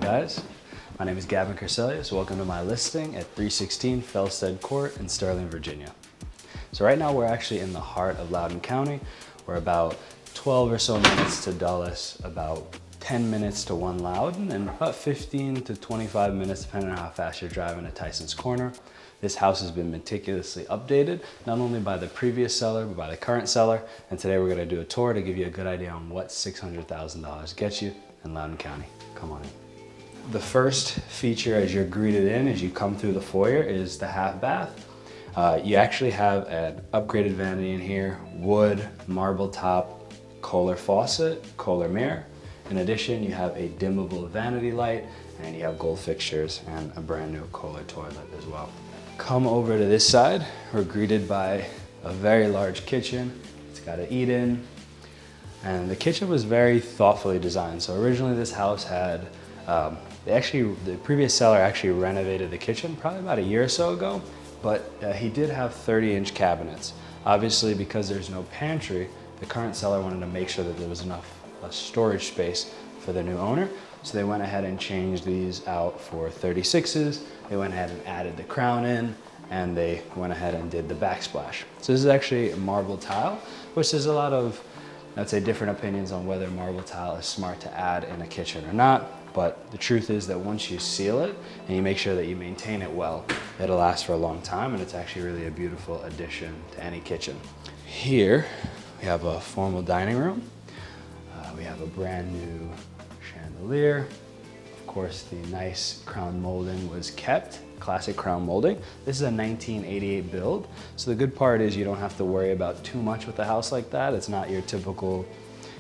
guys? My name is Gavin Carselius. Welcome to my listing at 316 Felstead Court in Sterling, Virginia. So right now we're actually in the heart of Loudoun County. We're about 12 or so minutes to Dulles, about 10 minutes to One Loudoun, and about 15 to 25 minutes depending on how fast you're driving to Tyson's Corner. This house has been meticulously updated, not only by the previous seller, but by the current seller. And today we're gonna do a tour to give you a good idea on what $600,000 gets you in Loudoun County. Come on in. The first feature as you're greeted in, as you come through the foyer, is the half bath. You actually have an upgraded vanity in here, wood, marble top, Kohler faucet, Kohler mirror. In addition, you have a dimmable vanity light, and you have gold fixtures and a brand new Kohler toilet as well. Come over to this side, we're greeted by a very large kitchen. It's got an eat-in, and the kitchen was very thoughtfully designed. So originally this house had, the previous seller actually renovated the kitchen probably about a year or so ago, but he did have 30-inch cabinets. Obviously, because there's no pantry, the current seller wanted to make sure that there was enough storage space for the new owner. So they went ahead and changed these out for 36s. They went ahead and added the crown in, and they went ahead and did the backsplash. So this is actually a marble tile, which there's a lot of, I'd say, different opinions on whether marble tile is smart to add in a kitchen or not. But the truth is that once you seal it and you make sure that you maintain it well, it'll last for a long time, and it's actually really a beautiful addition to any kitchen. Here we have a formal dining room. We have a brand new chandelier. Of course, the nice crown molding was kept, classic crown molding. This is a 1988 build. So the good part is you don't have to worry about too much with a house like that. It's not your typical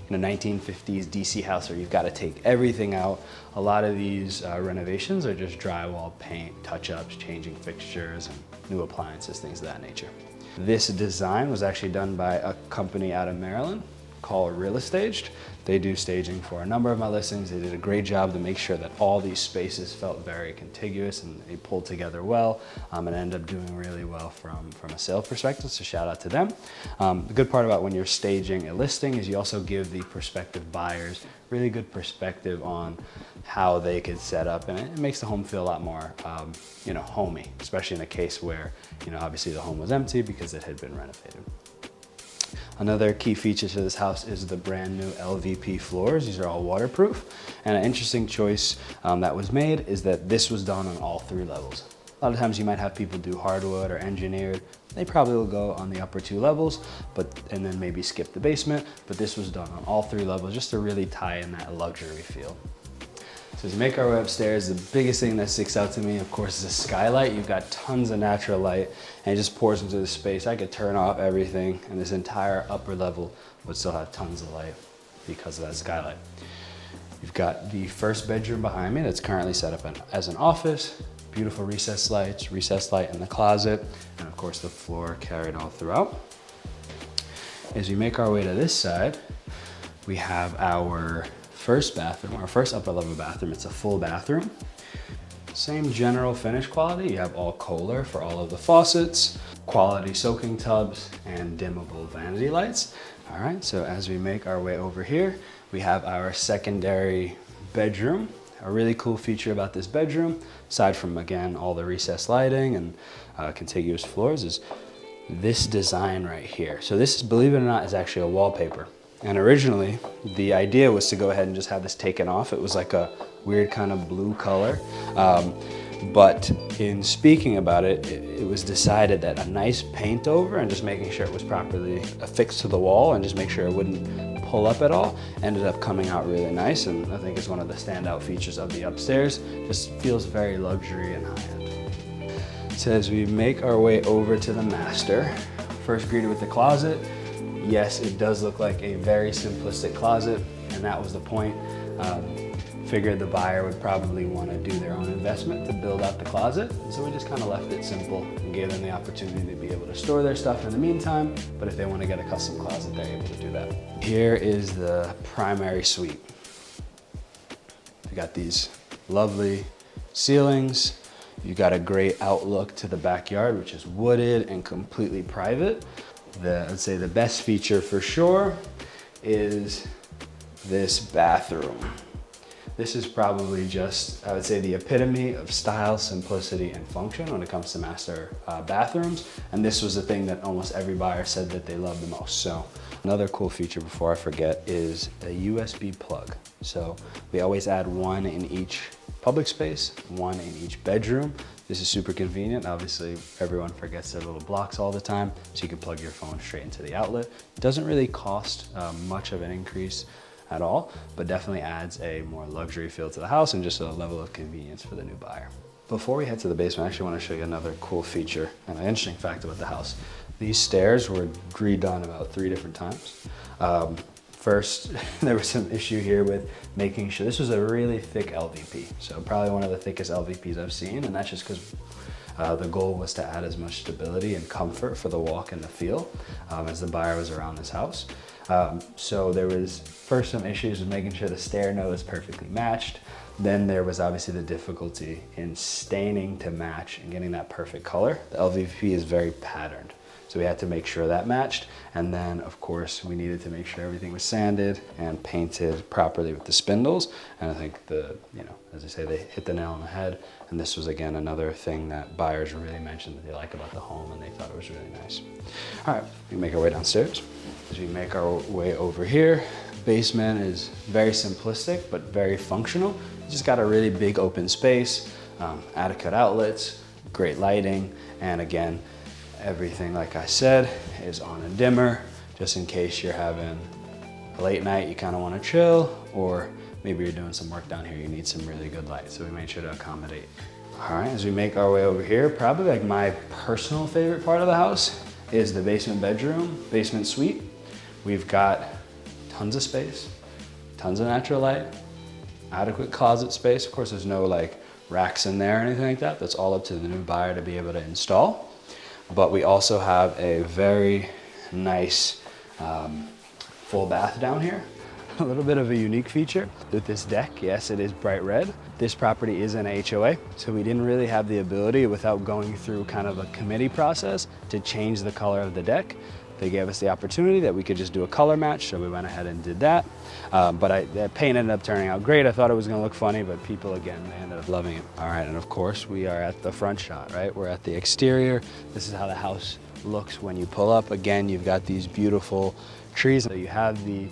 1950s DC house where you've got to take everything out. A lot of these renovations are just drywall, paint, touch-ups, changing fixtures, and new appliances, things of that nature. This design was actually done by a company out of Maryland called Real Estate. They do staging for a number of my listings. They did a great job to make sure that all these spaces felt very contiguous and they pulled together well, and ended up doing really well from a sales perspective, so shout out to them. The good part about when you're staging a listing is you also give the prospective buyers really good perspective on how they could set up, and it makes the home feel a lot more homey, especially in a case where obviously the home was empty because it had been renovated. Another key feature to this house is the brand new LVP floors. These are all waterproof. And an interesting choice that was made is that this was done on all 3 levels. A lot of times you might have people do hardwood or engineered. They probably will go on the upper 2 levels, and then maybe skip the basement. But this was done on all 3 levels just to really tie in that luxury feel. So as we make our way upstairs, the biggest thing that sticks out to me, of course, is the skylight. You've got tons of natural light, and it just pours into the space. I could turn off everything, and this entire upper level would still have tons of light because of that skylight. You've got the first bedroom behind me that's currently set up as an office. Beautiful recessed light in the closet, and of course the floor carried all throughout. As we make our way to this side, we have our first bathroom, our first upper level bathroom. It's a full bathroom. Same general finish quality. You have all Kohler for all of the faucets, quality soaking tubs, and dimmable vanity lights. All right, so as we make our way over here, we have our secondary bedroom. A really cool feature about this bedroom, aside from, again, all the recessed lighting and contiguous floors, is this design right here. So this, believe it or not, is actually a wallpaper. And originally, the idea was to go ahead and just have this taken off. It was like a weird kind of blue color. But in speaking about it, it was decided that a nice paint over and just making sure it was properly affixed to the wall and just make sure it wouldn't pull up at all ended up coming out really nice. And I think it's one of the standout features of the upstairs. Just feels very luxury and high-end. So as we make our way over to the master, first greeted with the closet. Yes, it does look like a very simplistic closet, and that was the point. Figured the buyer would probably want to do their own investment to build out the closet, so we just kind of left it simple and gave them the opportunity to be able to store their stuff in the meantime, but if they want to get a custom closet, they're able to do that. Here is the primary suite. We got these lovely ceilings. You got a great outlook to the backyard, which is wooded and completely private. I'd say the best feature for sure is this bathroom. This is probably just, I would say, the epitome of style, simplicity, and function when it comes to master bathrooms. And this was the thing that almost every buyer said that they loved the most. So another cool feature before I forget is a USB plug. So we always add one in each public space, one in each bedroom. This is super convenient. Obviously, everyone forgets their little blocks all the time, so you can plug your phone straight into the outlet. It doesn't really cost much of an increase at all, but definitely adds a more luxury feel to the house and just a level of convenience for the new buyer. Before we head to the basement, I actually want to show you another cool feature and an interesting fact about the house. These stairs were redone about 3 different times. First, there was some issue here with making sure this was a really thick LVP. So probably one of the thickest LVPs I've seen, and that's just because the goal was to add as much stability and comfort for the walk and the feel as the buyer was around this house. So there was first some issues with making sure the stair nose perfectly matched. Then there was obviously the difficulty in staining to match and getting that perfect color. The LVP is very patterned, so we had to make sure that matched. And then of course we needed to make sure everything was sanded and painted properly with the spindles. And I think as I say, they hit the nail on the head. And this was again another thing that buyers really mentioned that they like about the home, and they thought it was really nice. All right, we make our way downstairs. As we make our way over here, basement is very simplistic but very functional. You just got a really big open space, adequate outlets, great lighting, and again, everything, like I said, is on a dimmer, just in case you're having a late night, you kind of want to chill, or maybe you're doing some work down here, you need some really good light, so we made sure to accommodate. All right, as we make our way over here, probably like my personal favorite part of the house is the basement bedroom, basement suite. We've got tons of space, tons of natural light, adequate closet space. Of course, there's no like racks in there or anything like that. That's all up to the new buyer to be able to install. But we also have a very nice full bath down here. A little bit of a unique feature with this deck. Yes, it is bright red. This property is an HOA, so we didn't really have the ability, without going through kind of a committee process, to change the color of the deck. They gave us the opportunity that we could just do a color match, so we went ahead and did that. But the paint ended up turning out great. I thought it was gonna look funny, but people, again, they ended up loving it. All right, and of course, we are at the front shot, right? We're at the exterior. This is how the house looks when you pull up. Again, you've got these beautiful trees. So you have the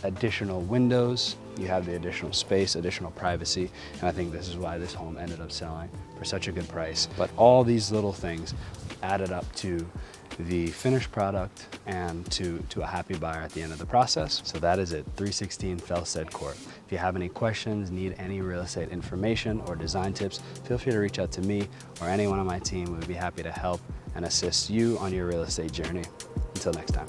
additional windows, you have the additional space, additional privacy, and I think this is why this home ended up selling for such a good price. But all these little things added up to the finished product and to a happy buyer at the end of the process. So that is it, 316 Felsted Court. If you have any questions, need any real estate information or design tips, feel free to reach out to me or anyone on my team. We'd be happy to help and assist you on your real estate journey. Until next time.